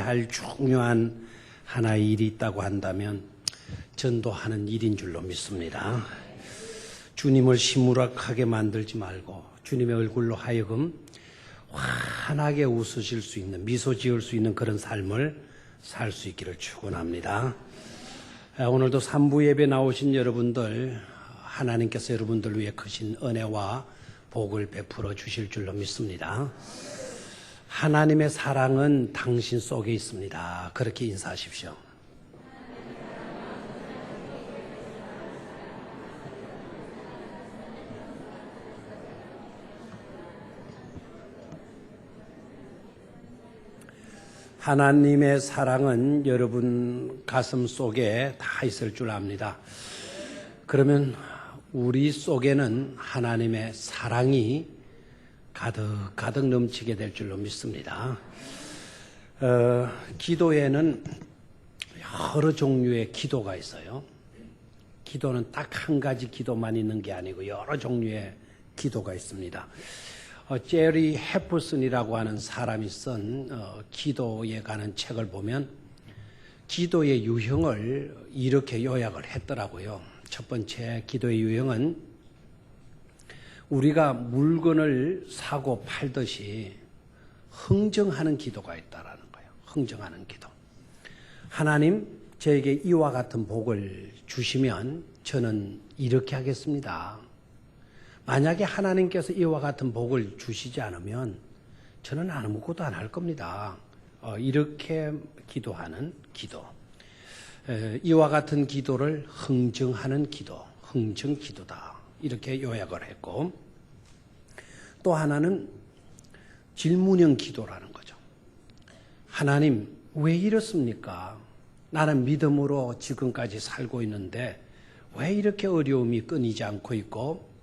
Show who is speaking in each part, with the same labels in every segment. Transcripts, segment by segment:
Speaker 1: 해야 할 중요한 하나의 일이 있다고 한다면 전도하는 일인 줄로 믿습니다. 주님을 시무룩하게 만들지 말고 주님의 얼굴로 하여금 환하게 웃으실 수 있는, 미소 지을 수 있는 그런 삶을 살 수 있기를 축원합니다. 오늘도 3부 예배 나오신 여러분들, 하나님께서 여러분들 위해 크신 은혜와 복을 베풀어 주실 줄로 믿습니다. 하나님의 사랑은 당신 속에 있습니다. 그렇게 인사하십시오. 하나님의 사랑은 여러분 가슴 속에 다 있을 줄 압니다. 그러면 우리 속에는 하나님의 사랑이 가득 넘치게 될 줄로 믿습니다. 기도에는 여러 종류의 기도가 있어요. 기도는 딱 한 가지 기도만 있는 게 아니고 여러 종류의 기도가 있습니다. 제리 해퍼슨이라고 하는 사람이 쓴 기도에 관한 책을 보면 기도의 유형을 이렇게 요약을 했더라고요. 첫 번째 기도의 유형은 우리가 물건을 사고 팔듯이 흥정하는 기도가 있다라는 거예요. 흥정하는 기도. 하나님, 저에게 이와 같은 복을 주시면 저는 이렇게 하겠습니다. 만약에 하나님께서 이와 같은 복을 주시지 않으면 저는 아무것도 안 할 겁니다. 이렇게 기도하는 기도. 이와 같은 기도를 흥정하는 기도, 흥정 기도다. 이렇게 요약을 했고, 또 하나는 질문형 기도라는 거죠. 하나님, 왜 이렇습니까? 나는 믿음으로 지금까지 살고 있는데 왜 이렇게 어려움이 끊이지 않고 있고,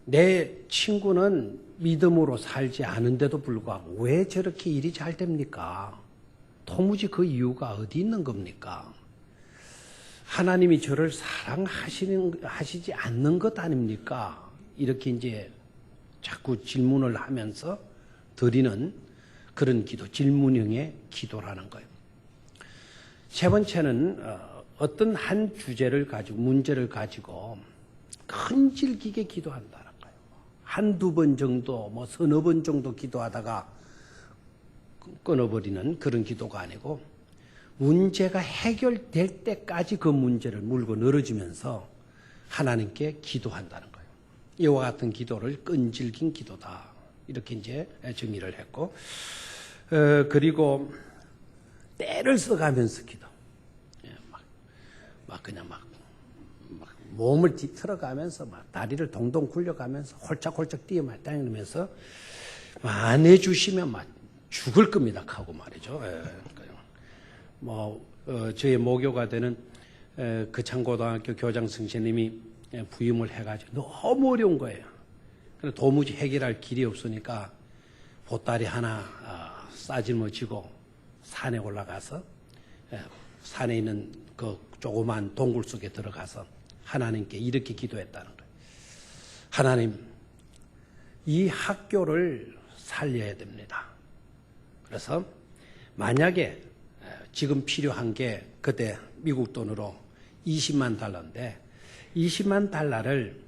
Speaker 1: 내 친구는 믿음으로 살지 않은데도 불구하고 왜 저렇게 일이 잘 됩니까? 도무지 그 이유가 어디 있는 겁니까? 하나님이 저를 사랑하시지 않는 것 아닙니까? 이렇게 이제 자꾸 질문을 하면서 드리는 그런 기도, 질문형의 기도라는 거예요. 세 번째는 어떤 한 주제를 가지고, 문제를 가지고 끈질기게 기도한다는 거예요. 한두 번 정도, 서너 번 정도 기도하다가 끊어버리는 그런 기도가 아니고 문제가 해결될 때까지 그 문제를 물고 늘어지면서 하나님께 기도한다는 거예요. 이와 같은 기도를 끈질긴 기도다. 이렇게 이제 정의를 했고, 그리고 때를 써가면서 기도. 그냥 몸을 뒤틀어가면서 다리를 동동 굴려가면서 홀짝홀짝 뛰어다니면서 안 해주시면 죽을 겁니다 하고 말이죠. 저희 모교가 되는 거창고등학교 교장 선생님이 부임을 해가지고 너무 어려운 거예요. 그래서 도무지 해결할 길이 없으니까 보따리 하나 싸질머지고 산에 올라가서 산에 있는 그 조그만 동굴 속에 들어가서 하나님께 이렇게 기도했다는 거예요. 하나님, 이 학교를 살려야 됩니다. 그래서 만약에 지금 필요한 게 그때 미국 돈으로 20만 달러인데 20만 달러를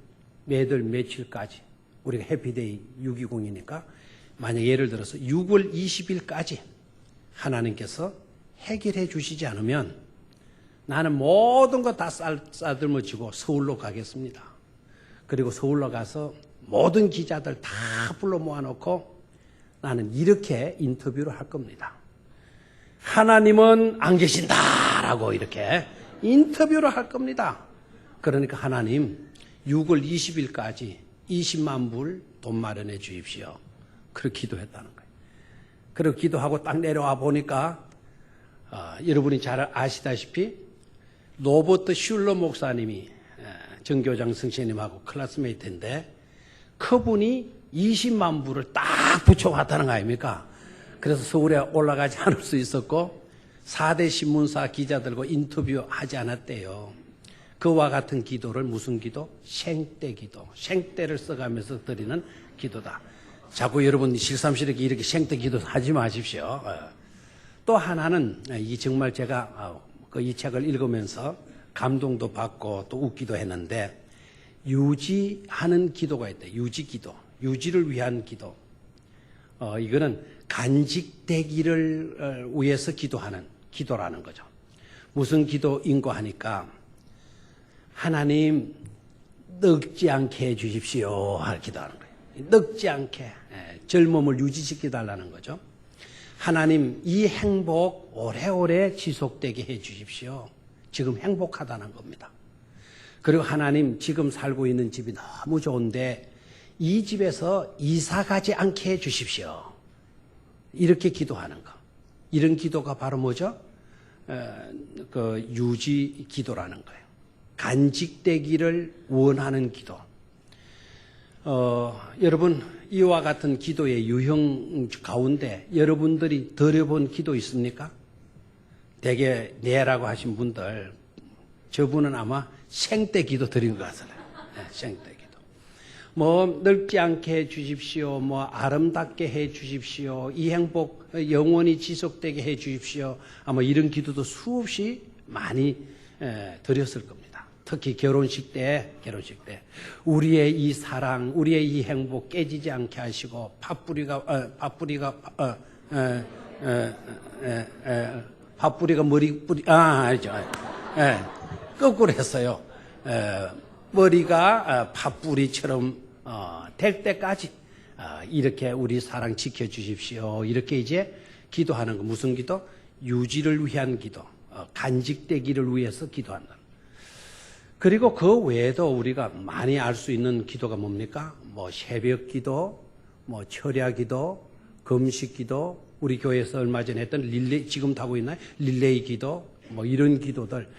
Speaker 1: 매달 며칠까지, 우리가 해피데이 620이니까 만약 예를 들어서 6월 20일까지 하나님께서 해결해 주시지 않으면 나는 모든 거 다 싸들머지고 서울로 가겠습니다. 그리고 서울로 가서 모든 기자들 다 불러 모아놓고 나는 이렇게 인터뷰를 할 겁니다. 하나님은 안 계신다라고 이렇게 인터뷰를 할 겁니다. 그러니까 하나님 6월 20일까지 20만 불 돈 마련해 주십시오. 그렇게 기도했다는 거예요. 그리고 기도하고 딱 내려와 보니까 여러분이 잘 아시다시피 로버트 슐러 목사님이 정교장 선생님하고 클래스메이트인데 그분이 20만 불을 딱 붙여왔다는 거 아닙니까? 그래서 서울에 올라가지 않을 수 있었고 4대 신문사 기자들과 인터뷰하지 않았대요. 그와 같은 기도를 무슨 기도? 생떼 기도. 생떼를 써가면서 드리는 기도다. 자꾸 여러분 실삼실하게 이렇게 생떼 기도 하지 마십시오. 또 하나는 이 정말 제가 이 책을 읽으면서 감동도 받고 또 웃기도 했는데 유지하는 기도가 있다. 유지 기도. 유지를 위한 기도. 이거는 간직되기를 위해서 기도하는 기도라는 거죠. 무슨 기도인고 하니까 하나님 늙지 않게 해 주십시오 할 기도하는 거예요. 늙지 않게 젊음을 유지시켜 달라는 거죠. 하나님 이 행복 오래오래 지속되게 해 주십시오. 지금 행복하다는 겁니다. 그리고 하나님 지금 살고 있는 집이 너무 좋은데 이 집에서 이사 가지 않게 해 주십시오. 이렇게 기도하는 거. 이런 기도가 바로 뭐죠? 그 유지 기도라는 거예요. 간직되기를 원하는 기도. 여러분 이와 같은 기도의 유형 가운데 여러분들이 드려본 기도 있습니까? 대개 네라고 하신 분들 저분은 아마 생때 기도 드린 것 같아요. 네, 생때 기도. 뭐 늙지 않게 해 주십시오. 뭐 아름답게 해 주십시오. 이 행복 영원히 지속되게 해 주십시오. 아마 이런 기도도 수없이 많이 드렸을 겁니다. 특히 결혼식 때 우리의 이 사랑, 우리의 이 행복 깨지지 않게 하시고 팥뿌리가 머리뿌리 알죠? 거꾸로 했어요. 머리가 팥뿌리처럼 될 때까지 이렇게 우리 사랑 지켜주십시오. 이렇게 이제 기도하는 거. 무슨 기도? 유지를 위한 기도, 간직되기를 위해서 기도한다. 그리고 그 외에도 우리가 많이 알 수 있는 기도가 뭡니까? 뭐 새벽 기도, 뭐 철야 기도, 금식 기도, 우리 교회에서 얼마 전에 했던 릴레이, 지금도 하고 있나요? 릴레이 기도, 뭐 이런 기도들,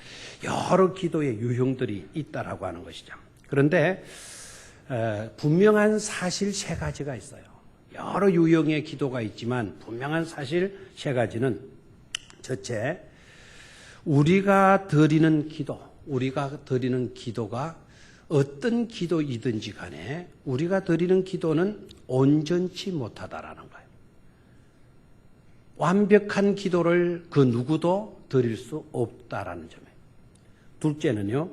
Speaker 1: 여러 기도의 유형들이 있다라고 하는 것이죠. 그런데 분명한 사실 세 가지가 있어요. 여러 유형의 기도가 있지만 분명한 사실 세 가지는 첫째, 우리가 드리는 기도가 어떤 기도이든지 간에 우리가 드리는 기도는 온전치 못하다라는 거예요. 완벽한 기도를 그 누구도 드릴 수 없다라는 점이에요. 둘째는요,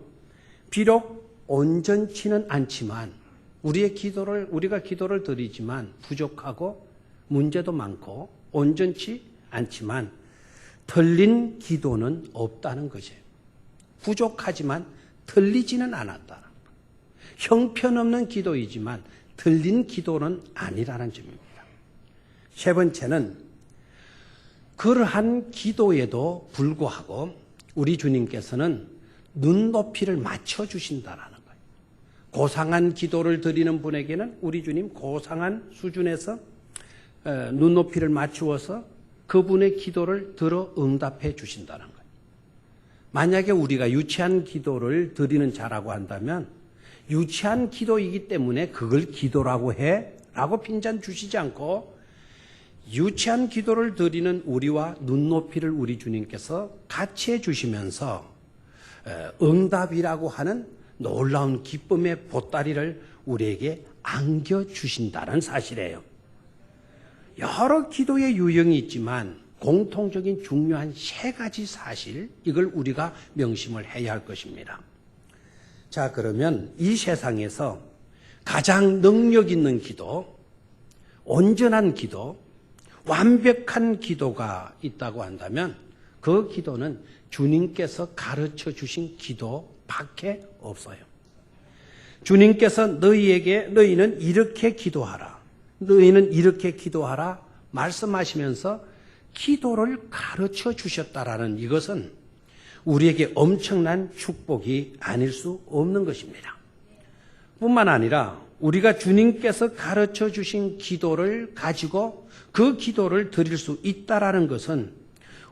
Speaker 1: 비록 온전치는 않지만 우리가 기도를 드리지만 부족하고 문제도 많고 온전치 않지만 틀린 기도는 없다는 것이에요. 부족하지만 틀리지는 않았다. 형편없는 기도이지만 틀린 기도는 아니라는 점입니다. 세 번째는 그러한 기도에도 불구하고 우리 주님께서는 눈높이를 맞춰주신다는 거예요. 고상한 기도를 드리는 분에게는 우리 주님 고상한 수준에서 눈높이를 맞추어서 그분의 기도를 들어 응답해 주신다는 거예요. 만약에 우리가 유치한 기도를 드리는 자라고 한다면 유치한 기도이기 때문에 그걸 기도라고 해? 라고 핀잔 주시지 않고 유치한 기도를 드리는 우리와 눈높이를 우리 주님께서 같이 해주시면서 응답이라고 하는 놀라운 기쁨의 보따리를 우리에게 안겨주신다는 사실이에요. 여러 기도의 유형이 있지만 공통적인 중요한 세 가지 사실, 이걸 우리가 명심을 해야 할 것입니다. 자, 그러면 이 세상에서 가장 능력 있는 기도, 온전한 기도, 완벽한 기도가 있다고 한다면 그 기도는 주님께서 가르쳐 주신 기도밖에 없어요. 주님께서 너희는 이렇게 기도하라, 너희는 이렇게 기도하라 말씀하시면서 기도를 가르쳐 주셨다라는 이것은 우리에게 엄청난 축복이 아닐 수 없는 것입니다. 뿐만 아니라 우리가 주님께서 가르쳐 주신 기도를 가지고 그 기도를 드릴 수 있다라는 것은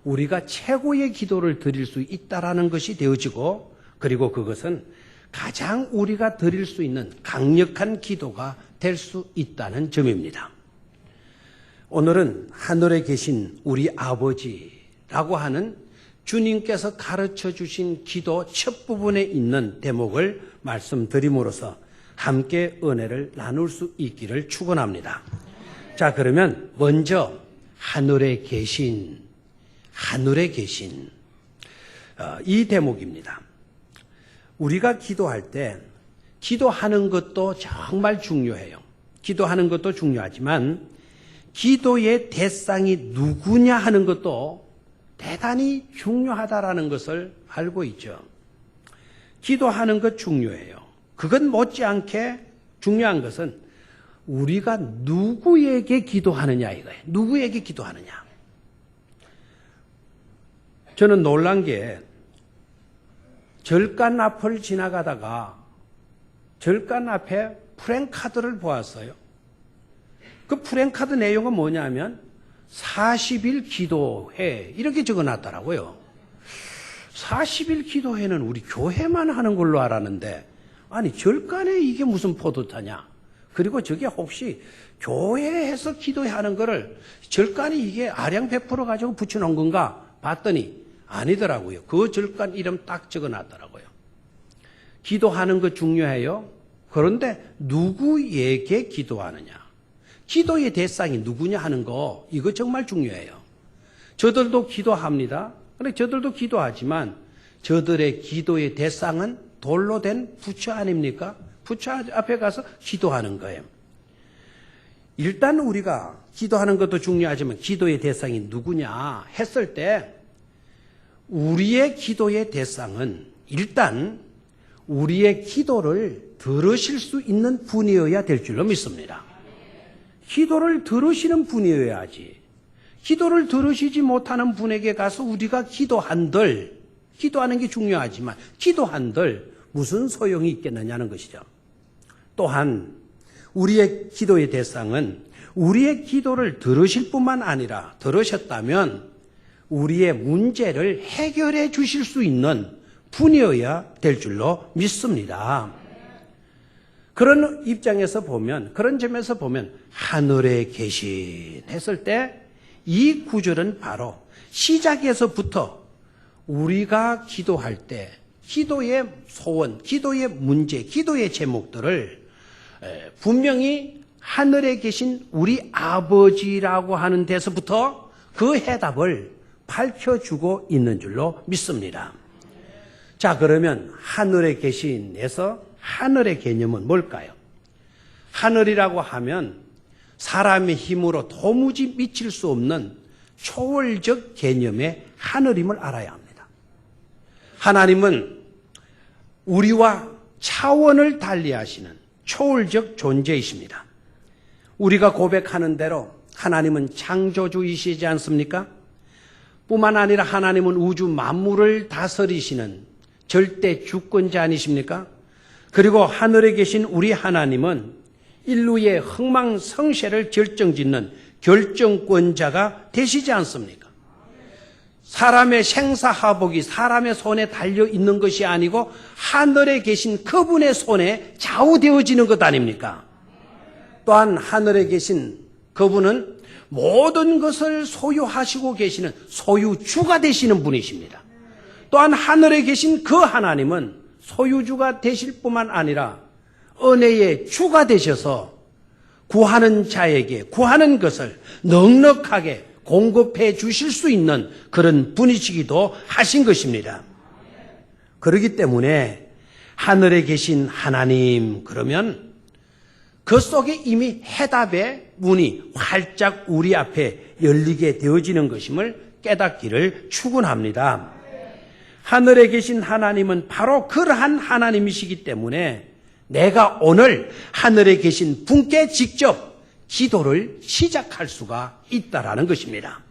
Speaker 1: 우리가 최고의 기도를 드릴 수 있다라는 것이 되어지고, 그리고 그것은 가장 우리가 드릴 수 있는 강력한 기도가 될 수 있다는 점입니다. 오늘은 하늘에 계신 우리 아버지라고 하는 주님께서 가르쳐 주신 기도 첫 부분에 있는 대목을 말씀드림으로써 함께 은혜를 나눌 수 있기를 축원합니다. 자, 그러면 먼저 하늘에 계신 하늘에 계신 이 대목입니다. 우리가 기도할 때 기도하는 것도 정말 중요해요. 기도하는 것도 중요하지만 기도의 대상이 누구냐 하는 것도 대단히 중요하다라는 것을 알고 있죠. 기도하는 것 중요해요. 그건 못지않게 중요한 것은 우리가 누구에게 기도하느냐 이거예요. 누구에게 기도하느냐. 저는 놀란 게 절간 앞을 지나가다가 절간 앞에 프랭카드를 보았어요. 그 프랭카드 내용은 뭐냐면 40일 기도회 이렇게 적어놨더라고요. 40일 기도회는 우리 교회만 하는 걸로 알았는데 아니 절간에 이게 무슨 포도타냐. 그리고 저게 혹시 교회에서 기도하는 거를 절간에 이게 아량 100% 가지고 붙여놓은 건가 봤더니 아니더라고요. 그 절간 이름 딱 적어놨더라고요. 기도하는 거 중요해요. 그런데 누구에게 기도하느냐. 기도의 대상이 누구냐 하는 거 이거 정말 중요해요. 저들도 기도합니다. 그런데 저들도 기도하지만 저들의 기도의 대상은 돌로 된 부처 아닙니까? 부처 앞에 가서 기도하는 거예요. 일단 우리가 기도하는 것도 중요하지만 기도의 대상이 누구냐 했을 때 우리의 기도의 대상은 일단 우리의 기도를 들으실 수 있는 분이어야 될 줄로 믿습니다. 기도를 들으시는 분이어야지. 기도를 들으시지 못하는 분에게 가서 우리가 기도한들, 기도하는 게 중요하지만 기도한들 무슨 소용이 있겠느냐는 것이죠. 또한 우리의 기도의 대상은 우리의 기도를 들으실 뿐만 아니라 들으셨다면 우리의 문제를 해결해 주실 수 있는 분이어야 될 줄로 믿습니다. 그런 입장에서 보면, 그런 점에서 보면 하늘에 계신 했을 때 이 구절은 바로 시작에서부터 우리가 기도할 때 기도의 소원, 기도의 문제, 기도의 제목들을 분명히 하늘에 계신 우리 아버지라고 하는 데서부터 그 해답을 밝혀주고 있는 줄로 믿습니다. 자, 그러면 하늘에 계신에서 하늘의 개념은 뭘까요? 하늘이라고 하면 사람의 힘으로 도무지 미칠 수 없는 초월적 개념의 하늘임을 알아야 합니다. 하나님은 우리와 차원을 달리하시는 초월적 존재이십니다. 우리가 고백하는 대로 하나님은 창조주이시지 않습니까? 뿐만 아니라 하나님은 우주 만물을 다스리시는 절대 주권자 아니십니까? 그리고 하늘에 계신 우리 하나님은 인류의 흥망성쇠를 결정짓는 결정권자가 되시지 않습니까? 사람의 생사화복이 사람의 손에 달려 있는 것이 아니고 하늘에 계신 그분의 손에 좌우되어지는 것 아닙니까? 또한 하늘에 계신 그분은 모든 것을 소유하시고 계시는 소유주가 되시는 분이십니다. 또한 하늘에 계신 그 하나님은 소유주가 되실 뿐만 아니라 은혜의 주가 되셔서 구하는 자에게 구하는 것을 넉넉하게 공급해 주실 수 있는 그런 분이시기도 하신 것입니다. 그렇기 때문에 하늘에 계신 하나님 그러면 그 속에 이미 해답의 문이 활짝 우리 앞에 열리게 되어지는 것임을 깨닫기를 축원합니다. 하늘에 계신 하나님은 바로 그러한 하나님이시기 때문에 내가 오늘 하늘에 계신 분께 직접 기도를 시작할 수가 있다라는 것입니다.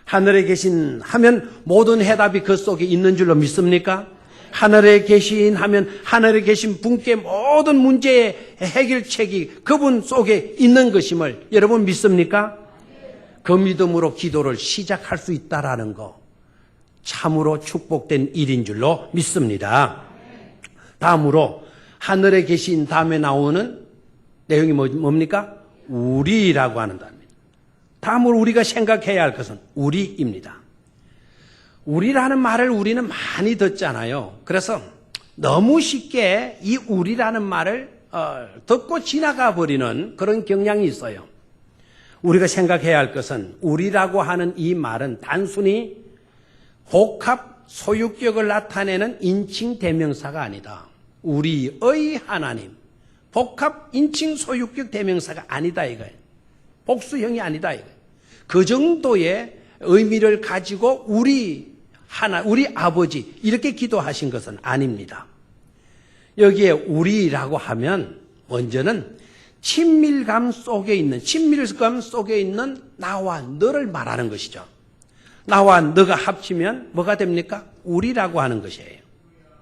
Speaker 1: 하늘에 계신 하면 모든 해답이 그 속에 있는 줄로 믿습니까? 하늘에 계신 하면 하늘에 계신 분께 모든 문제의 해결책이 그분 속에 있는 것임을 여러분 믿습니까? 그 믿음으로 기도를 시작할 수 있다라는 거 참으로 축복된 일인 줄로 믿습니다. 다음으로 하늘에 계신 다음에 나오는 내용이 뭡니까? 우리라고 하는 단어입니다. 다음으로 우리가 생각해야 할 것은 우리입니다. 우리라는 말을 우리는 많이 듣잖아요. 그래서 너무 쉽게 이 우리라는 말을 듣고 지나가 버리는 그런 경향이 있어요. 우리가 생각해야 할 것은 우리라고 하는 이 말은 단순히 복합 소유격을 나타내는 인칭 대명사가 아니다. 우리의 하나님. 복합 인칭 소유격 대명사가 아니다 이거예요. 복수형이 아니다 이거예요. 그 정도의 의미를 가지고 우리 아버지 이렇게 기도하신 것은 아닙니다. 여기에 우리라고 하면 먼저는 친밀감 속에 있는 나와 너를 말하는 것이죠. 나와 너가 합치면 뭐가 됩니까? 우리라고 하는 것이에요.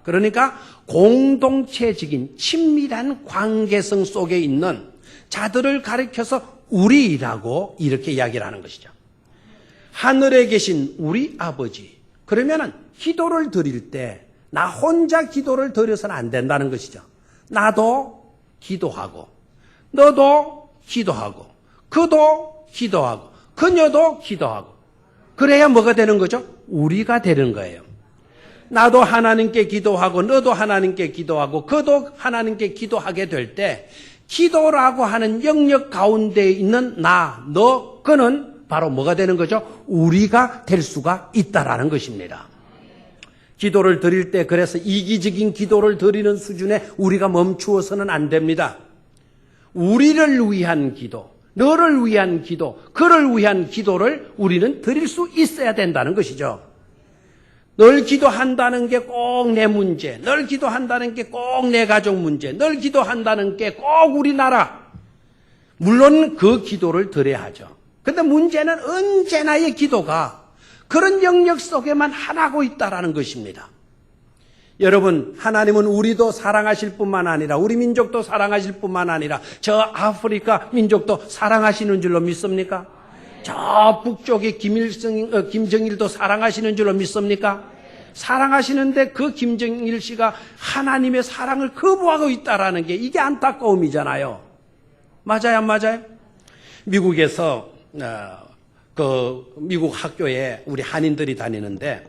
Speaker 1: 그러니까 공동체적인 친밀한 관계성 속에 있는 자들을 가리켜서 우리라고 이렇게 이야기를 하는 것이죠. 하늘에 계신 우리 아버지. 그러면은 기도를 드릴 때 나 혼자 기도를 드려서는 안 된다는 것이죠. 나도 기도하고 너도 기도하고 그도 기도하고 그녀도 기도하고 그래야 뭐가 되는 거죠? 우리가 되는 거예요. 나도 하나님께 기도하고 너도 하나님께 기도하고 그도 하나님께 기도하게 될 때 기도라고 하는 영역 가운데 있는 나, 너, 그는 바로 뭐가 되는 거죠? 우리가 될 수가 있다라는 것입니다. 기도를 드릴 때 그래서 이기적인 기도를 드리는 수준에 우리가 멈추어서는 안 됩니다. 우리를 위한 기도, 너를 위한 기도, 그를 위한 기도를 우리는 드릴 수 있어야 된다는 것이죠. 널 기도한다는 게 꼭 내 문제, 널 기도한다는 게 꼭 내 가족 문제, 널 기도한다는 게 꼭 우리나라. 물론 그 기도를 드려야 하죠. 그런데 문제는 언제나의 기도가 그런 영역 속에만 하나고 있다라는 것입니다. 여러분, 하나님은 우리도 사랑하실 뿐만 아니라 우리 민족도 사랑하실 뿐만 아니라 저 아프리카 민족도 사랑하시는 줄로 믿습니까? 저 북쪽의 김정일도 사랑하시는 줄로 믿습니까? 사랑하시는데 그 김정일 씨가 하나님의 사랑을 거부하고 있다라는 게 이게 안타까움이잖아요. 맞아요, 안 맞아요? 미국에서 미국 학교에 우리 한인들이 다니는데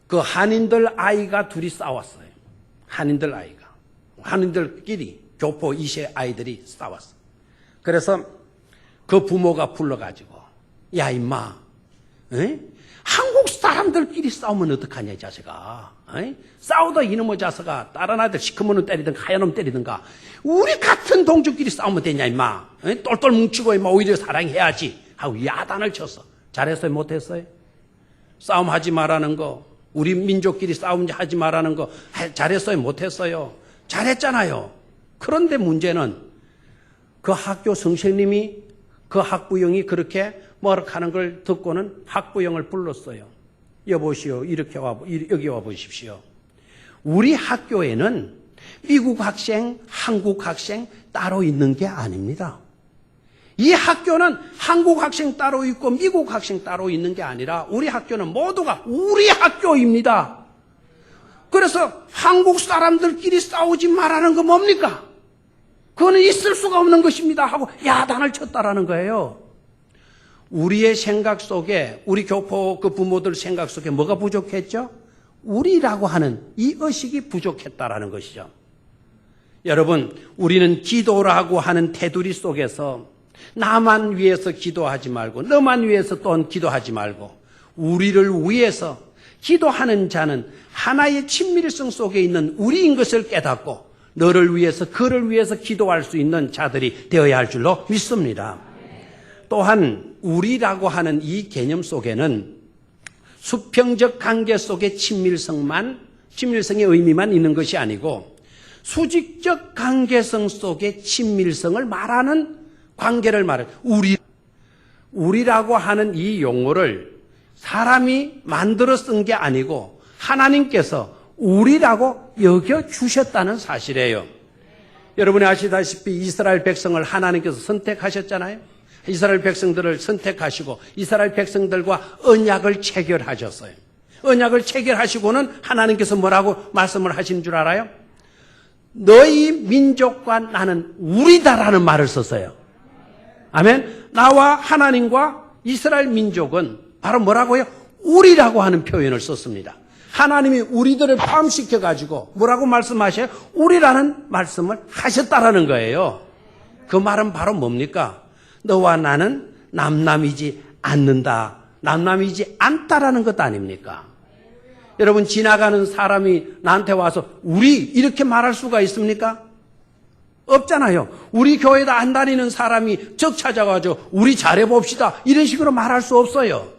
Speaker 1: 그 한인들 아이가 둘이 싸웠어요. 한인들끼리 교포 2세 아이들이 싸웠어요. 그래서 그 부모가 불러가지고 야 임마, 한국 사람들끼리 싸우면 어떡하냐 이 자식아. 싸우다 이놈의 자식아 다른 아들 시커먼 놈 때리든가 하얀 놈 때리든가 우리 같은 동족끼리 싸우면 되냐 임마. 똘똘 뭉치고 임마 오히려 사랑해야지 하고 야단을 쳤어. 잘했어요 못했어요? 싸움하지 말라는 거, 우리 민족끼리 싸움 하지 말라는 거 잘했어요 못했어요? 잘했잖아요. 그런데 문제는 그 학교 선생님이 그 학부형이 그렇게 뭐라하는 걸 듣고는 학부형을 불렀어요. 여보시오, 여기 와 보십시오. 우리 학교에는 미국 학생, 한국 학생 따로 있는 게 아닙니다. 이 학교는 한국 학생 따로 있고 미국 학생 따로 있는 게 아니라 우리 학교는 모두가 우리 학교입니다. 그래서 한국 사람들끼리 싸우지 말라는 거 뭡니까? 그거는 있을 수가 없는 것입니다 하고 야단을 쳤다라는 거예요. 우리의 생각 속에, 우리 교포 그 부모들 생각 속에 뭐가 부족했죠? 우리라고 하는 이 의식이 부족했다라는 것이죠. 여러분, 우리는 기도라고 하는 테두리 속에서 나만 위해서 기도하지 말고 너만 위해서 또한 기도하지 말고 우리를 위해서 기도하는 자는 하나의 친밀성 속에 있는 우리인 것을 깨닫고 너를 위해서 그를 위해서 기도할 수 있는 자들이 되어야 할 줄로 믿습니다. 또한 우리라고 하는 이 개념 속에는 수평적 관계 속의 친밀성의 의미만 있는 것이 아니고 수직적 관계성 속의 친밀성을 말하는 관계를 말해요. 우리라고 하는 이 용어를 사람이 만들어 쓴 게 아니고 하나님께서 우리라고 여겨주셨다는 사실이에요. 여러분이 아시다시피 이스라엘 백성을 하나님께서 선택하셨잖아요. 이스라엘 백성들을 선택하시고 이스라엘 백성들과 언약을 체결하셨어요. 언약을 체결하시고는 하나님께서 뭐라고 말씀을 하신 줄 알아요? 너희 민족과 나는 우리다라는 말을 썼어요. 아멘. 나와 하나님과 이스라엘 민족은 바로 뭐라고요? 우리라고 하는 표현을 썼습니다. 하나님이 우리들을 포함시켜가지고 뭐라고 말씀하셔요? 우리라는 말씀을 하셨다라는 거예요. 그 말은 바로 뭡니까? 너와 나는 남남이지 않는다. 남남이지 않다라는 것 아닙니까? 여러분, 지나가는 사람이 나한테 와서 우리 이렇게 말할 수가 있습니까? 없잖아요. 우리 교회도 안 다니는 사람이 적 찾아가지고 우리 잘해봅시다 이런 식으로 말할 수 없어요.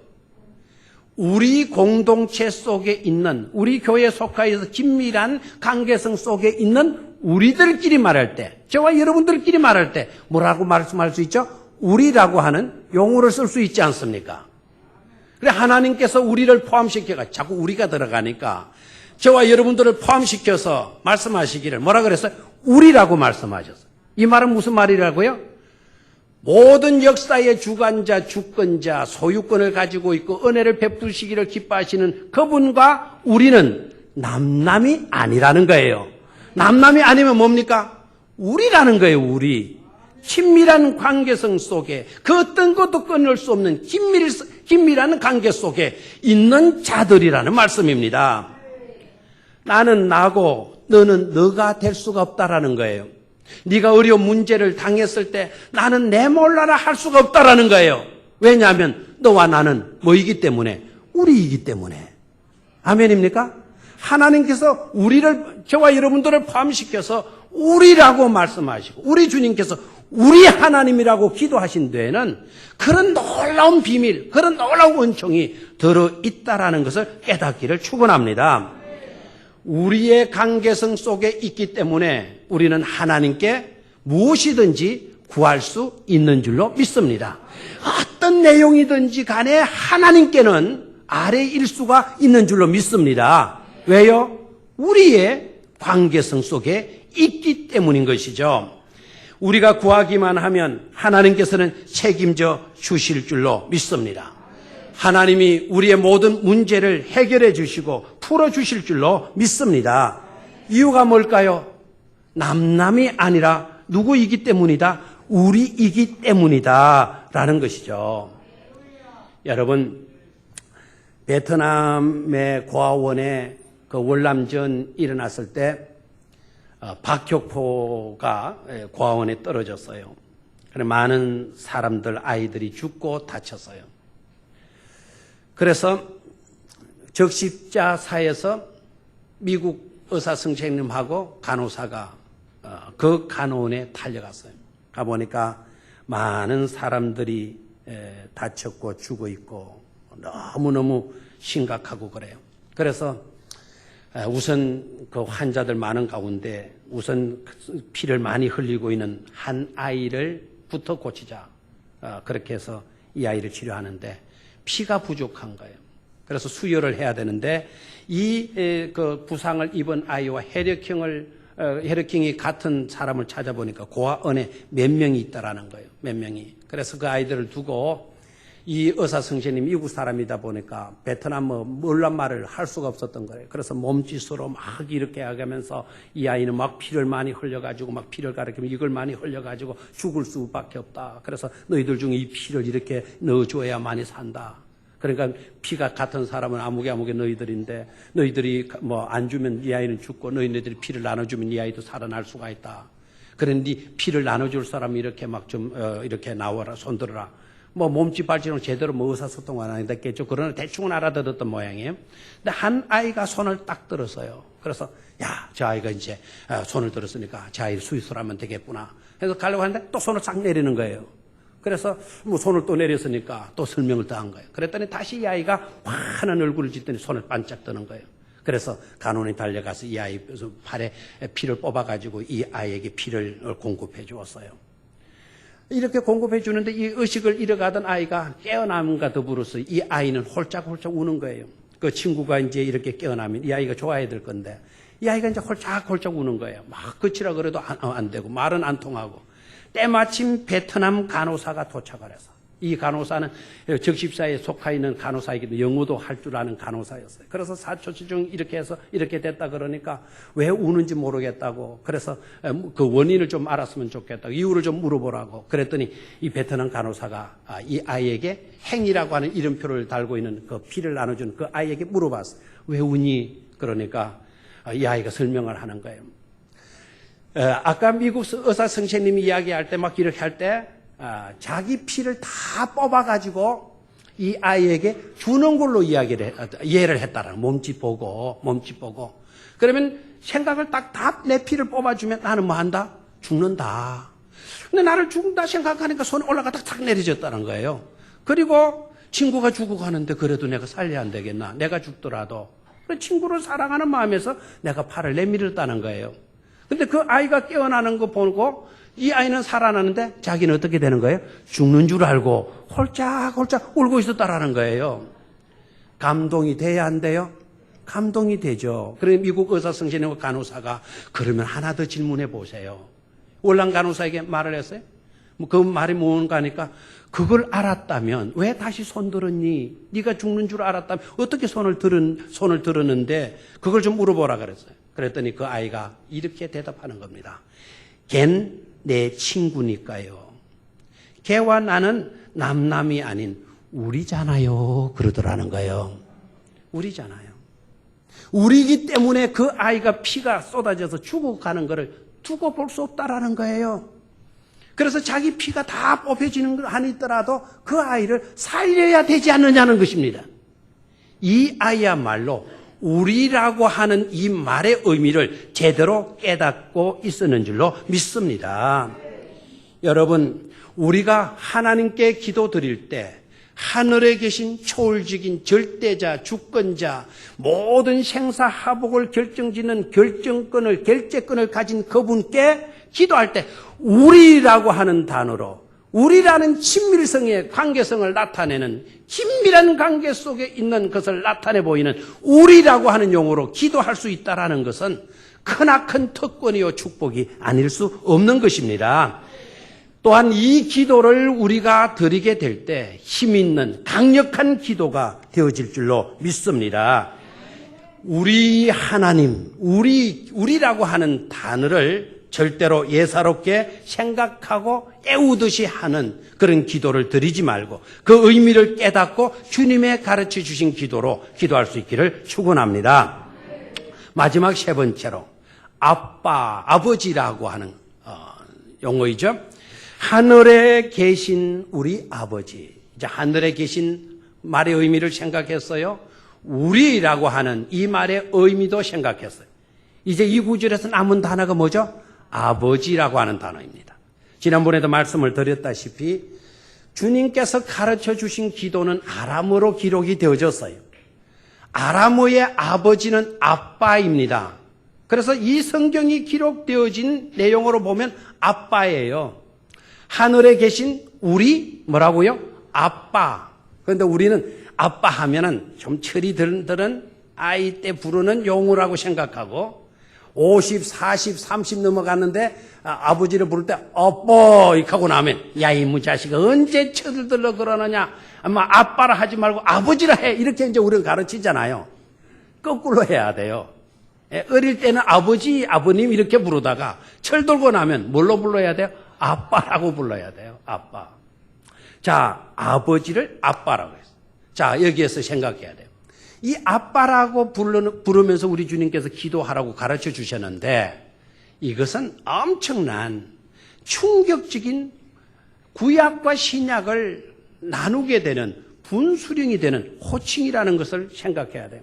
Speaker 1: 우리 공동체 속에 있는, 우리 교회에 속하여서 긴밀한 관계성 속에 있는 우리들끼리 말할 때, 저와 여러분들끼리 말할 때 뭐라고 말씀할 수 있죠? 우리라고 하는 용어를 쓸 수 있지 않습니까? 그래, 하나님께서 우리를 포함시켜가 자꾸 우리가 들어가니까 저와 여러분들을 포함시켜서 말씀하시기를 뭐라 그랬어요? 우리라고 말씀하셨어요. 이 말은 무슨 말이라고요? 모든 역사의 주관자, 주권자, 소유권을 가지고 있고 은혜를 베푸시기를 기뻐하시는 그분과 우리는 남남이 아니라는 거예요. 남남이 아니면 뭡니까? 우리라는 거예요, 우리. 친밀한 관계성 속에 그 어떤 것도 끊을 수 없는 긴밀한 관계 속에 있는 자들이라는 말씀입니다. 나는 나고 너는 너가 될 수가 없다라는 거예요. 네가 어려운 문제를 당했을 때 나는 내 몰라라 할 수가 없다라는 거예요. 왜냐하면 너와 나는 뭐이기 때문에? 우리이기 때문에. 아멘입니까? 하나님께서 우리를, 저와 여러분들을 포함시켜서 우리라고 말씀하시고 우리 주님께서 우리 하나님이라고 기도하신 데에는 그런 놀라운 비밀, 그런 놀라운 은총이 들어있다라는 것을 깨닫기를 축원합니다. 우리의 관계성 속에 있기 때문에 우리는 하나님께 무엇이든지 구할 수 있는 줄로 믿습니다. 어떤 내용이든지 간에 하나님께는 아래일 수가 있는 줄로 믿습니다. 왜요? 우리의 관계성 속에 있기 때문인 것이죠. 우리가 구하기만 하면 하나님께서는 책임져 주실 줄로 믿습니다. 하나님이 우리의 모든 문제를 해결해 주시고 풀어 주실 줄로 믿습니다. 이유가 뭘까요? 남남이 아니라 누구이기 때문이다? 우리이기 때문이다 라는 것이죠. 여러분, 베트남의 고아원에 그 월남전 일어났을 때 박격포가 고아원에 떨어졌어요. 많은 사람들, 아이들이 죽고 다쳤어요. 그래서 적십자사에서 미국 의사 선생님하고 간호사가 그 간호원에 달려갔어요. 가보니까 많은 사람들이 다쳤고 죽어 있고 너무너무 심각하고 그래요. 그래서 우선 그 환자들 많은 가운데 우선 피를 많이 흘리고 있는 한 아이를부터 고치자. 그렇게 해서 이 아이를 치료하는데 피가 부족한 거예요. 그래서 수혈을 해야 되는데 그 부상을 입은 아이와 혈액형이 같은 사람을 찾아보니까 고아원에 몇 명이 있다라는 거예요. 몇 명이. 그래서 그 아이들을 두고 이 의사 선생님이 미국 사람이다 보니까 베트남 몰란 말을 할 수가 없었던 거예요. 그래서 몸짓으로 막 이렇게 하면서 이 아이는 막 피를 많이 흘려가지고 막 피를 가리키면 이걸 많이 흘려가지고 죽을 수밖에 없다. 그래서 너희들 중에 이 피를 이렇게 넣어줘야 많이 산다. 그러니까 피가 같은 사람은 아무개 너희들인데 너희들이 뭐 안 주면 이 아이는 죽고 너희들이 피를 나눠주면 이 아이도 살아날 수가 있다. 그런데 피를 나눠줄 사람이 이렇게 막 좀 이렇게 나와라, 손들어라. 뭐 몸짓 발짓으로 제대로 뭐 의사소통 안 했겠죠. 그러나 대충은 알아들었던 모양이에요. 근데 한 아이가 손을 딱 들었어요. 그래서 야, 저 아이가 이제 손을 들었으니까 저 아이를 수술하면 되겠구나. 그래서 가려고 하는데 또 손을 싹 내리는 거예요. 그래서 뭐 손을 또 내렸으니까 또 설명을 더 한 거예요. 그랬더니 다시 이 아이가 환한 얼굴을 짓더니 손을 반짝 드는 거예요. 그래서 간호원이 달려가서 이 아이 팔에 피를 뽑아가지고 이 아이에게 피를 공급해 주었어요. 이렇게 공급해 주는데 이 의식을 잃어가던 아이가 깨어남과 더불어서 이 아이는 홀짝홀짝 우는 거예요. 그 친구가 이제 이렇게 깨어나면 이 아이가 좋아해야 될 건데 이 아이가 이제 홀짝홀짝 우는 거예요. 막 그치라 그래도 안 되고 말은 안 통하고 때마침 베트남 간호사가 도착을 해서 이 간호사는 적십사에 속하 있는 간호사이기 때문에 영어도 할 줄 아는 간호사였어요. 그래서 사초치중 이렇게 해서 이렇게 됐다 그러니까 왜 우는지 모르겠다고 그래서 그 원인을 좀 알았으면 좋겠다고 이유를 좀 물어보라고 그랬더니 이 베트남 간호사가 이 아이에게 행이라고 하는 이름표를 달고 있는 그 피를 나눠주는 그 아이에게 물어봤어요. 왜 우니? 그러니까 이 아이가 설명을 하는 거예요. 아까 미국 의사 선생님이 이야기할 때 막 이렇게 할 때 자기 피를 다 뽑아가지고 이 아이에게 주는 걸로 이해를 했다라는 몸짓 보고. 그러면 생각을 딱 내 피를 뽑아주면 나는 뭐 한다? 죽는다. 근데 나를 죽는다 생각하니까 손이 올라가다 탁 내려졌다는 거예요. 그리고 친구가 죽고 가는데 그래도 내가 살려야 안 되겠나? 내가 죽더라도. 친구를 사랑하는 마음에서 내가 팔을 내밀었다는 거예요. 근데 그 아이가 깨어나는 거 보고 이 아이는 살아나는데 자기는 어떻게 되는 거예요? 죽는 줄 알고 홀짝홀짝 울고 있었다라는 거예요. 감동이 돼야 안 돼요? 감동이 되죠. 그래 미국 의사선생님과 간호사가 그러면 하나 더 질문해 보세요. 월남 간호사에게 말을 했어요. 그 말이 뭔가 하니까 그걸 알았다면 왜 다시 손 들었니? 네가 죽는 줄 알았다면 어떻게 손을 들었는데 그걸 좀 물어보라 그랬어요. 그랬더니 그 아이가 이렇게 대답하는 겁니다. 걘 내 친구니까요. 걔와 나는 남남이 아닌 우리잖아요. 그러더라는 거예요. 우리잖아요. 우리이기 때문에 그 아이가 피가 쏟아져서 죽어가는 것을 두고 볼 수 없다라는 거예요. 그래서 자기 피가 다 뽑혀지는 걸 아니더라도 그 아이를 살려야 되지 않느냐는 것입니다. 이 아이야말로 우리라고 하는 이 말의 의미를 제대로 깨닫고 있었는 줄로 믿습니다. 여러분, 우리가 하나님께 기도 드릴 때 하늘에 계신 초월적인 절대자, 주권자, 모든 생사하복을 결정짓는 결재권을 가진 그분께 기도할 때 우리라고 하는 단어로 우리라는 친밀성의 관계성을 나타내는 긴밀한 관계 속에 있는 것을 나타내 보이는 우리라고 하는 용어로 기도할 수 있다는 것은 크나큰 특권이요 축복이 아닐 수 없는 것입니다. 또한 이 기도를 우리가 드리게 될 때 힘있는 강력한 기도가 되어질 줄로 믿습니다. 우리 하나님, 우리라고 하는 단어를 절대로 예사롭게 생각하고 애우듯이 하는 그런 기도를 드리지 말고 그 의미를 깨닫고 주님의 가르쳐 주신 기도로 기도할 수 있기를 축원합니다. 마지막 세 번째로 아버지라고 하는 용어이죠. 하늘에 계신 우리 아버지. 이제 하늘에 계신 말의 의미를 생각했어요. 우리라고 하는 이 말의 의미도 생각했어요. 이제 이 구절에서 남은 단어가 뭐죠? 아버지라고 하는 단어입니다. 지난번에도 말씀을 드렸다시피 주님께서 가르쳐 주신 기도는 아람어로 기록이 되어졌어요. 아람어의 아버지는 아빠입니다. 그래서 이 성경이 기록되어진 내용으로 보면 아빠예요. 하늘에 계신 우리 뭐라고요? 아빠. 그런데 우리는 아빠 하면은 좀 철이 들은 아이 때 부르는 용어라고 생각하고 50, 40, 30 넘어갔는데 아버지를 부를 때 아빠 이렇게 하고 나면 야 이모 자식아 언제 쳐들들러 그러느냐 아마 아빠라 하지 말고 아버지라 해 이렇게 이제 우리는 가르치잖아요. 거꾸로 해야 돼요. 어릴 때는 아버지, 아버님 이렇게 부르다가 철 들고 나면 뭘로 불러야 돼요? 아빠라고 불러야 돼요. 아빠. 자, 아버지를 아빠라고 했어요. 자, 여기에서 생각해야 돼요. 이 아빠라고 부르면서 우리 주님께서 기도하라고 가르쳐 주셨는데 이것은 엄청난 충격적인 구약과 신약을 나누게 되는 분수령이 되는 호칭이라는 것을 생각해야 돼요.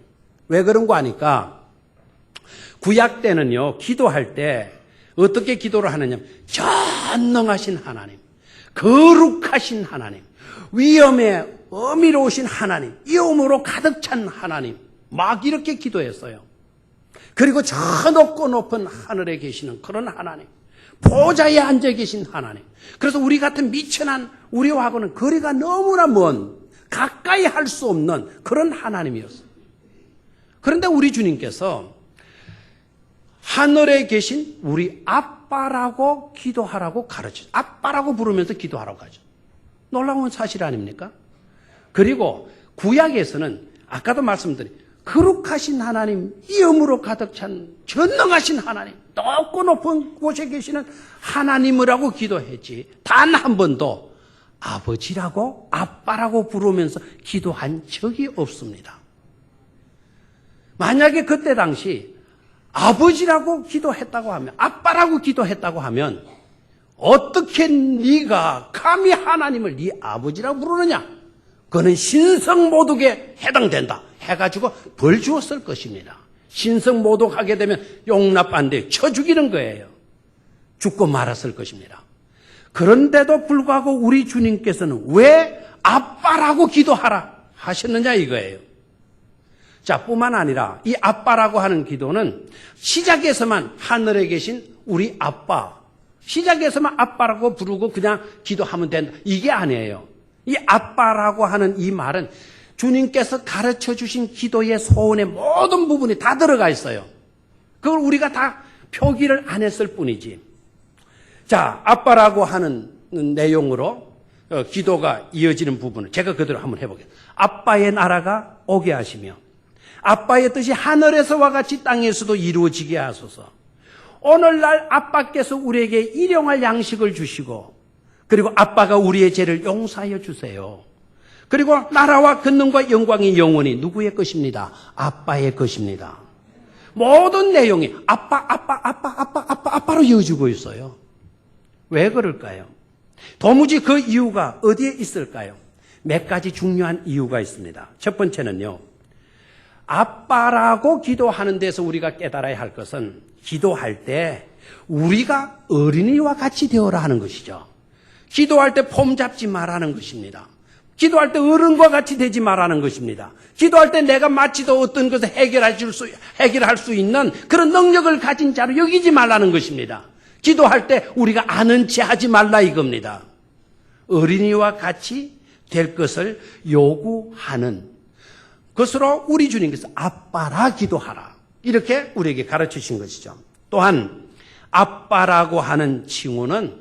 Speaker 1: 왜 그런 거 아니까 구약 때는요 기도할 때 어떻게 기도를 하느냐 전능하신 하나님, 거룩하신 하나님, 위엄에 어미로우신 하나님, 이음으로 가득 찬 하나님 막 이렇게 기도했어요. 그리고 저 높고 높은 하늘에 계시는 그런 하나님, 보좌에 앉아 계신 하나님. 그래서 우리 같은 미천한 우리하고는 거리가 너무나 먼 가까이 할 수 없는 그런 하나님이었어요. 그런데 우리 주님께서 하늘에 계신 우리 아빠라고 기도하라고 가르쳐요. 아빠라고 부르면서 기도하라고 하죠. 놀라운 사실 아닙니까? 그리고 구약에서는 아까도 말씀드린 거룩하신 하나님, 이음으로 가득 찬 전능하신 하나님, 높고 높은 곳에 계시는 하나님이라고 기도했지 단 한 번도 아버지라고 아빠라고 부르면서 기도한 적이 없습니다. 만약에 그때 당시 아버지라고 기도했다고 하면, 아빠라고 기도했다고 하면 어떻게 네가 감히 하나님을 네 아버지라고 부르느냐? 그는 신성모독에 해당된다 해가지고 벌 주었을 것입니다. 신성모독하게 되면 용납 안 돼요. 쳐 죽이는 거예요. 죽고 말았을 것입니다. 그런데도 불구하고 우리 주님께서는 왜 아빠라고 기도하라 하셨느냐 이거예요. 자, 뿐만 아니라 이 아빠라고 하는 기도는 시작에서만 하늘에 계신 우리 아빠, 시작에서만 아빠라고 부르고 그냥 기도하면 된다. 이게 아니에요. 이 아빠라고 하는 이 말은 주님께서 가르쳐 주신 기도의 소원의 모든 부분이 다 들어가 있어요. 그걸 우리가 다 표기를 안 했을 뿐이지. 자, 아빠라고 하는 내용으로 기도가 이어지는 부분을 제가 그대로 한번 해보겠습니다. 아빠의 나라가 오게 하시며 아빠의 뜻이 하늘에서와 같이 땅에서도 이루어지게 하소서. 오늘날 아빠께서 우리에게 일용할 양식을 주시고 그리고 아빠가 우리의 죄를 용서하여 주세요. 그리고 나라와 권능과 영광이 영원히 누구의 것입니다? 아빠의 것입니다. 모든 내용이 아빠로 이어지고 있어요. 왜 그럴까요? 도무지 그 이유가 어디에 있을까요? 몇 가지 중요한 이유가 있습니다. 첫 번째는요. 아빠라고 기도하는 데서 우리가 깨달아야 할 것은 기도할 때 우리가 어린이와 같이 되어라 하는 것이죠. 기도할 때 폼 잡지 말라는 것입니다. 기도할 때 어른과 같이 되지 말라는 것입니다. 기도할 때 내가 마치도 어떤 것을 해결할 수 있는 그런 능력을 가진 자로 여기지 말라는 것입니다. 기도할 때 우리가 아는 체 하지 말라 이겁니다. 어린이와 같이 될 것을 요구하는 그것으로 우리 주님께서 아빠라 기도하라 이렇게 우리에게 가르치신 것이죠. 또한 아빠라고 하는 칭호는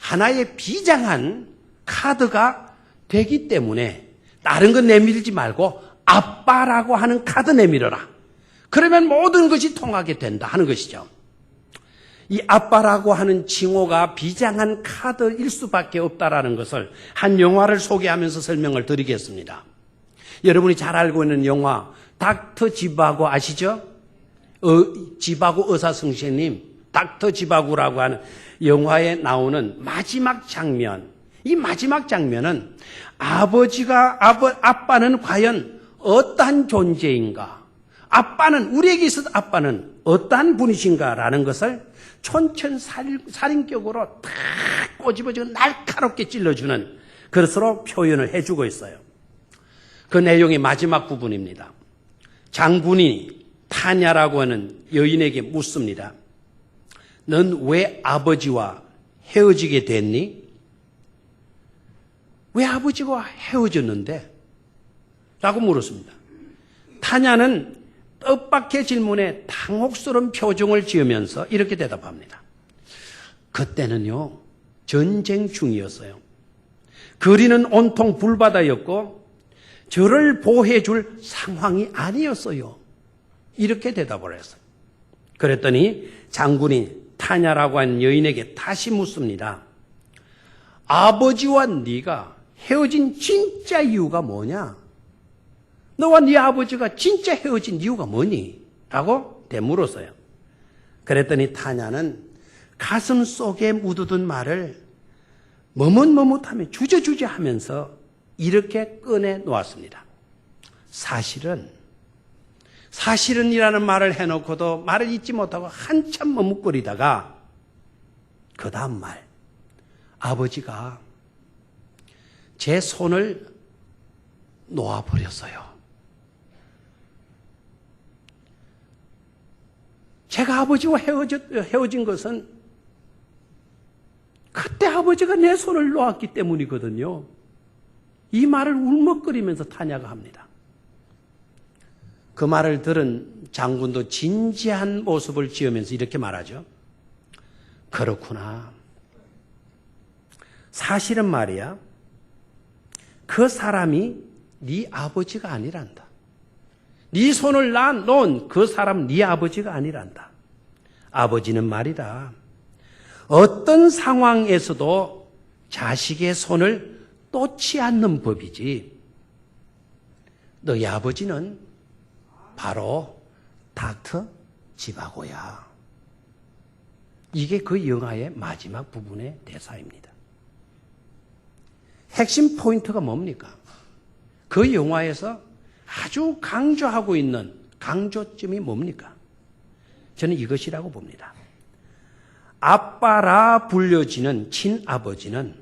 Speaker 1: 하나의 비장한 카드가 되기 때문에 다른 건 내밀지 말고 아빠라고 하는 카드 내밀어라. 그러면 모든 것이 통하게 된다 하는 것이죠. 이 아빠라고 하는 칭호가 비장한 카드일 수밖에 없다라는 것을 한 영화를 소개하면서 설명을 드리겠습니다. 여러분이 잘 알고 있는 영화 닥터 지바고 아시죠? 지바고 의사 선생님 닥터 지바고라고 하는 영화에 나오는 마지막 장면. 이 마지막 장면은 아빠는 과연 어떠한 존재인가? 우리에게 있어서 아빠는 어떠한 분이신가라는 것을 촌철살인격으로 탁 꼬집어주고 날카롭게 찔러주는 그것으로 표현을 해주고 있어요. 그 내용이 마지막 부분입니다. 장군이 타냐라고 하는 여인에게 묻습니다. 넌 왜 아버지와 헤어지게 됐니? 왜 아버지와 헤어졌는데? 라고 물었습니다. 타냐는 뜻밖의 질문에 당혹스러운 표정을 지으면서 이렇게 대답합니다. 그때는요, 전쟁 중이었어요. 거리는 온통 불바다였고 저를 보호해 줄 상황이 아니었어요. 이렇게 대답을 했어요. 그랬더니 장군이 타냐라고 하는 여인에게 다시 묻습니다. 아버지와 네가 헤어진 진짜 이유가 뭐냐? 너와 네 아버지가 진짜 헤어진 이유가 뭐니? 라고 되물었어요. 그랬더니 타냐는 가슴 속에 묻어둔 말을 머뭇머뭇하며 주저주저 하면서 이렇게 꺼내 놓았습니다. 사실은이라는 말을 해놓고도 말을 잊지 못하고 한참 머뭇거리다가 그 다음 말, 아버지가 제 손을 놓아버렸어요. 제가 아버지와 헤어진 것은 그때 아버지가 내 손을 놓았기 때문이거든요. 이 말을 울먹거리면서 타냐가 합니다. 그 말을 들은 장군도 진지한 모습을 지으면서 이렇게 말하죠. 그렇구나. 사실은 말이야. 그 사람이 네 아버지가 아니란다. 네 손을 놓은 그 사람 네 아버지가 아니란다. 아버지는 말이다. 어떤 상황에서도 자식의 손을 놓지 않는 법이지. 너희 아버지는 바로 닥터 지바고야. 이게 그 영화의 마지막 부분의 대사입니다. 핵심 포인트가 뭡니까? 그 영화에서 아주 강조하고 있는 강조점이 뭡니까? 저는 이것이라고 봅니다. 아빠라 불려지는 친아버지는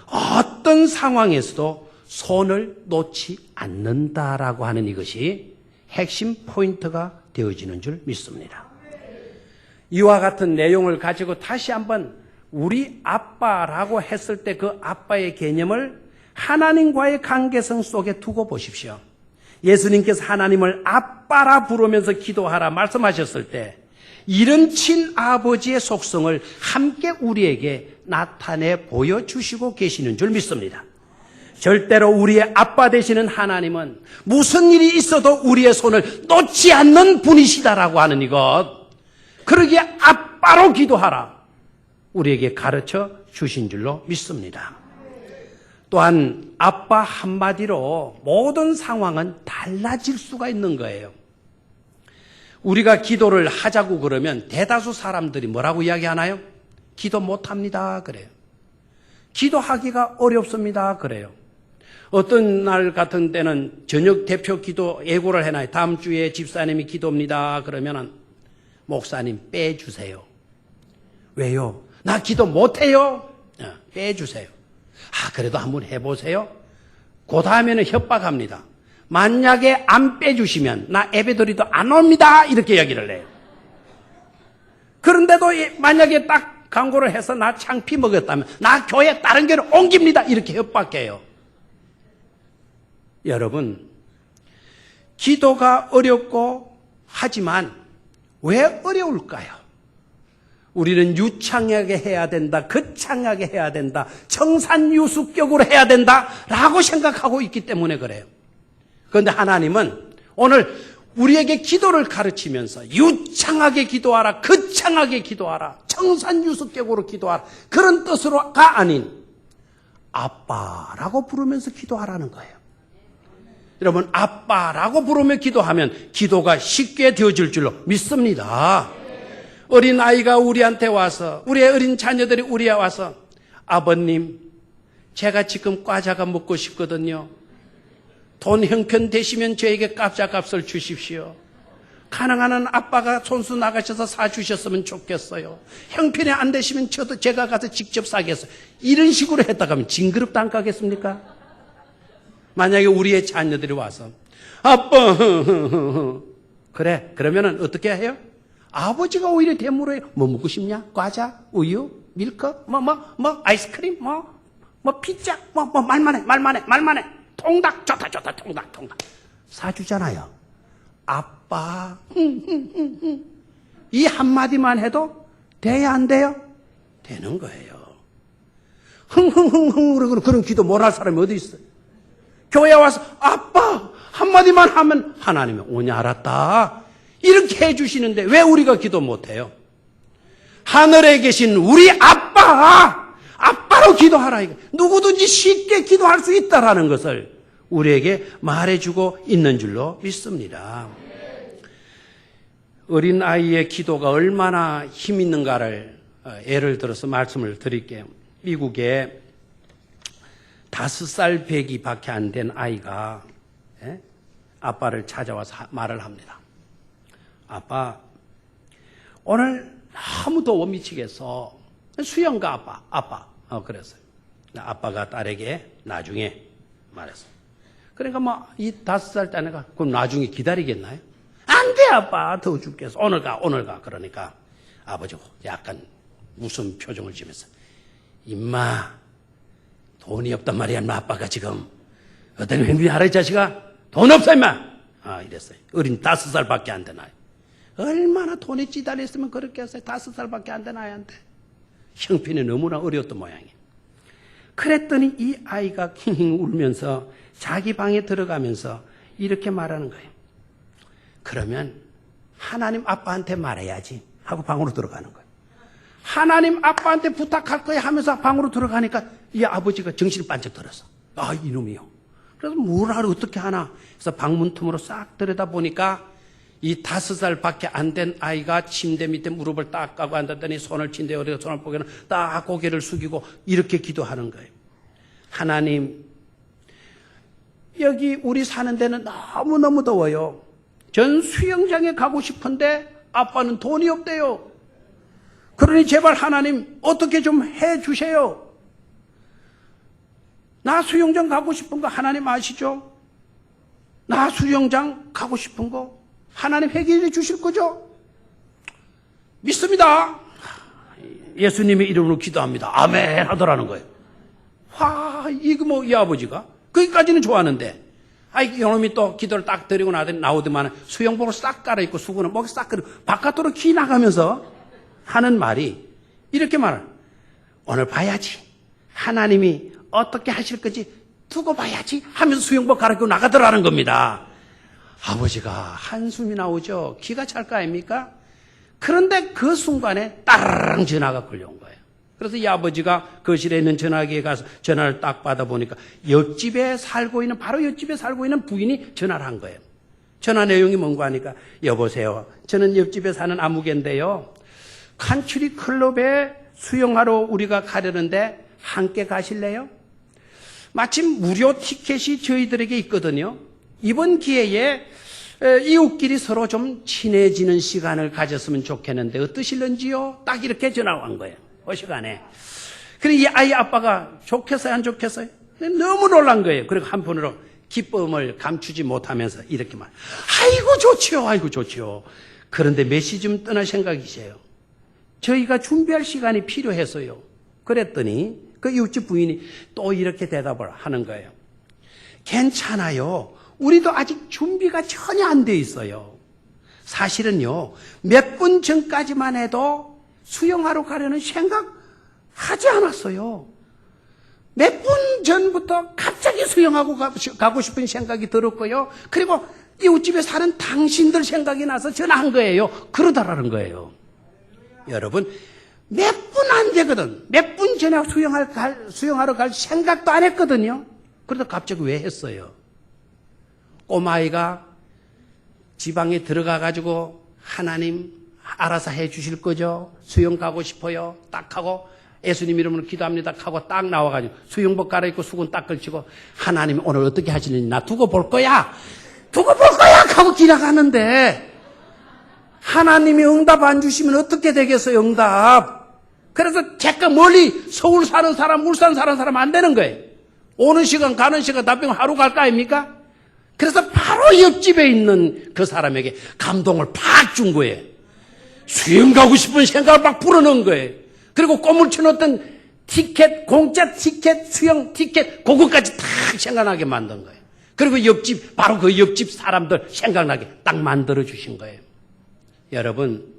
Speaker 1: 어떤 상황에서도 손을 놓지 않는다라고 하는 이것이 핵심 포인트가 되어지는 줄 믿습니다. 이와 같은 내용을 가지고 다시 한번 우리 아빠라고 했을 때 그 아빠의 개념을 하나님과의 관계성 속에 두고 보십시오. 예수님께서 하나님을 아빠라 부르면서 기도하라 말씀하셨을 때 이런 친아버지의 속성을 함께 우리에게 나타내 보여주시고 계시는 줄 믿습니다. 절대로 우리의 아빠 되시는 하나님은 무슨 일이 있어도 우리의 손을 놓지 않는 분이시다라고 하는 이것, 그러기에 아빠로 기도하라 우리에게 가르쳐 주신 줄로 믿습니다. 또한 아빠 한마디로 모든 상황은 달라질 수가 있는 거예요. 우리가 기도를 하자고 그러면 대다수 사람들이 뭐라고 이야기하나요? 기도 못합니다 그래요. 기도하기가 어렵습니다 그래요. 어떤 날 같은 때는 저녁 대표 기도 예고를 해놔요. 다음 주에 집사님이 기도입니다 그러면은 목사님 빼주세요. 왜요? 나 기도 못해요. 빼주세요. 그래도 한번 해보세요. 그 다음에는 협박합니다. 만약에 안 빼주시면 나 예배드리도 안 옵니다 이렇게 이야기를 해요. 그런데도 만약에 딱 광고를 해서 나 창피 먹었다면 나 교회 다른 교회로 옮깁니다 이렇게 협박해요. 여러분, 기도가 어렵고 하지만 왜 어려울까요? 우리는 유창하게 해야 된다, 거창하게 해야 된다, 청산유수격으로 해야 된다라고 생각하고 있기 때문에 그래요. 그런데 하나님은 오늘 우리에게 기도를 가르치면서 유창하게 기도하라, 거창하게 기도하라, 청산유수격으로 기도하라 그런 뜻으로가 아닌 아빠라고 부르면서 기도하라는 거예요. 여러분, 아빠라고 부르며 기도하면 기도가 쉽게 되어질 줄로 믿습니다. 어린 아이가 우리한테 와서, 우리의 어린 자녀들이 우리에 와서 아버님, 제가 지금 과자가 먹고 싶거든요. 돈 형편 되시면 저에게 과자값을 주십시오. 가능한 한 아빠가 손수 나가셔서 사주셨으면 좋겠어요. 형편이 안 되시면 저도 제가 가서 직접 사겠어요. 이런 식으로 했다가 하면 징그럽다 안 가겠습니까? 만약에 우리의 자녀들이 와서 아빠 그래 그러면은 어떻게 해요? 아버지가 오히려 대물어요. 뭐 먹고 싶냐? 과자, 우유, 밀크, 뭐 아이스크림, 뭐 피자, 말만해. 통닭 좋다 통닭 사주잖아요. 아빠 이 한마디만 해도 돼야 안 돼요? 되는 거예요. 흥 그런 기도 못할 사람이 어디 있어요? 교회 와서 아빠 한마디만 하면 하나님이 오냐 알았다 이렇게 해주시는데 왜 우리가 기도 못해요? 하늘에 계신 우리 아빠로 기도하라. 누구든지 쉽게 기도할 수 있다라는 것을 우리에게 말해주고 있는 줄로 믿습니다. 어린아이의 기도가 얼마나 힘 있는가를 예를 들어서 말씀을 드릴게요. 미국에 5살 배기밖에 안 된 아이가 아빠를 찾아와서 말을 합니다. 아빠, 오늘 너무 더워 미치겠어. 수영가 아빠. 그랬어요. 아빠가 딸에게 나중에 말했어요. 그러니까 이 5살 딸내가 그럼 나중에 기다리겠나요? 안 돼, 아빠. 더워 죽겠어. 오늘 가. 그러니까 아버지가 약간 무슨 표정을 지면서 임마, 돈이 없단 말이야, 임마. 아빠가 지금 어떤 횡비 하라 이 자식아. 돈 없어, 임마. 이랬어요. 어린 5살밖에 안 된 아이. 얼마나 돈에 찌달렸으면 그렇게 했어요. 5살밖에 안 된 아이한테. 형편이 너무나 어려웠던 모양이에요. 그랬더니 이 아이가 킹 울면서 자기 방에 들어가면서 이렇게 말하는 거예요. 그러면 하나님 아빠한테 말해야지 하고 방으로 들어가는 거예요. 하나님 아빠한테 부탁할 거야 하면서 방으로 들어가니까 이 아버지가 정신이 반짝 들었어. 이놈이요. 그래서 뭘 하러 어떻게 하나. 그래서 방문 틈으로 싹 들여다보니까 이 5살밖에 안 된 아이가 침대 밑에 무릎을 딱 까고 앉았더니 손을 침대 어디가 손을 보기는 딱 고개를 숙이고 이렇게 기도하는 거예요. 하나님, 여기 우리 사는 데는 너무너무 더워요. 전 수영장에 가고 싶은데 아빠는 돈이 없대요. 그러니 제발 하나님 어떻게 좀 해주세요. 나 수영장 가고 싶은 거 하나님 아시죠? 나 수영장 가고 싶은 거 하나님 해결해 주실 거죠? 믿습니다. 예수님의 이름으로 기도합니다. 아멘 하더라는 거예요. 이거 뭐 이 아버지가 거기까지는 좋아하는데 이놈이 또 기도를 딱 드리고 나오더만 수영복을 싹 갈아입고 수건을 목에 싹 걸고 바깥으로 기 나가면서 하는 말이 이렇게 말을 오늘 봐야지. 하나님이 어떻게 하실 건지 두고 봐야지 하면서 수영복 갈아입고 나가더라는 겁니다. 아버지가 한숨이 나오죠. 기가 찰 거 아닙니까? 그런데 그 순간에 따르릉 전화가 걸려온 거예요. 그래서 이 아버지가 거실에 있는 전화기에 가서 전화를 딱 받아보니까 바로 옆집에 살고 있는 부인이 전화를 한 거예요. 전화 내용이 뭔가 하니까 여보세요. 저는 옆집에 사는 아무개인데요. 칸츄리 클럽에 수영하러 우리가 가려는데 함께 가실래요? 마침 무료 티켓이 저희들에게 있거든요. 이번 기회에 이웃끼리 서로 좀 친해지는 시간을 가졌으면 좋겠는데 어떠실런지요? 딱 이렇게 전화가 온 거예요. 그 시간에. 그래 이 아이 아빠가 좋겠어요? 안 좋겠어요? 너무 놀란 거예요. 그리고 한편으로 기쁨을 감추지 못하면서 이렇게 말. 아이고 좋지요. 아이고 좋지요. 그런데 몇 시쯤 떠날 생각이세요? 저희가 준비할 시간이 필요해서요. 그랬더니 그 이웃집 부인이 또 이렇게 대답을 하는 거예요. 괜찮아요. 우리도 아직 준비가 전혀 안 돼 있어요. 사실은요, 몇 분 전까지만 해도 수영하러 가려는 생각하지 않았어요. 몇 분 전부터 갑자기 수영하고 가고 싶은 생각이 들었고요. 그리고 이웃집에 사는 당신들 생각이 나서 전화한 거예요. 그러더라는 거예요. 여러분, 몇 분 안 되거든. 몇 분 전에 수영하러 갈 생각도 안 했거든요. 그러다 갑자기 왜 했어요? 꼬마아이가 지방에 들어가가지고 하나님 알아서 해 주실 거죠? 수영 가고 싶어요. 딱 하고 예수님 이름으로 기도합니다. 하고 딱 나와가지고 수영복 갈아입고 수건 딱 걸치고 하나님 오늘 어떻게 하시는지 나 두고 볼 거야. 두고 볼 거야 하고 지나가는데 하나님이 응답 안 주시면 어떻게 되겠어요? 응답. 그래서 잠깐 멀리 서울 사는 사람, 울산 사는 사람 안 되는 거예요. 오는 시간 가는 시간 답변 하루 갈까 아닙니까? 그래서 바로 옆집에 있는 그 사람에게 감동을 팍 준 거예요. 수영 가고 싶은 생각을 막 불어넣은 거예요. 그리고 꼬물 쳐놓던 티켓, 공짜 티켓, 수영 티켓, 그거까지 탁 생각나게 만든 거예요. 그리고 옆집, 바로 그 옆집 사람들 생각나게 딱 만들어 주신 거예요. 여러분,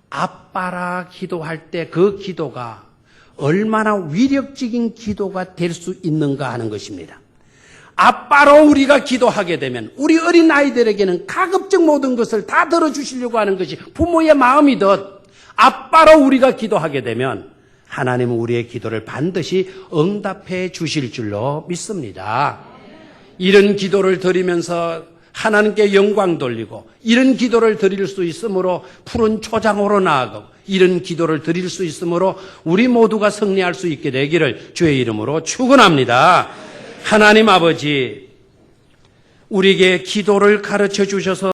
Speaker 1: 아빠라 기도할 때 그 기도가 얼마나 위력적인 기도가 될 수 있는가 하는 것입니다. 아빠로 우리가 기도하게 되면 우리 어린 아이들에게는 가급적 모든 것을 다 들어주시려고 하는 것이 부모의 마음이듯 아빠로 우리가 기도하게 되면 하나님은 우리의 기도를 반드시 응답해 주실 줄로 믿습니다. 이런 기도를 드리면서 하나님께 영광 돌리고 이런 기도를 드릴 수 있으므로 푸른 초장으로 나아가고 이런 기도를 드릴 수 있으므로 우리 모두가 승리할 수 있게 되기를 주의 이름으로 축원합니다. 하나님 아버지, 우리에게 기도를 가르쳐 주셔서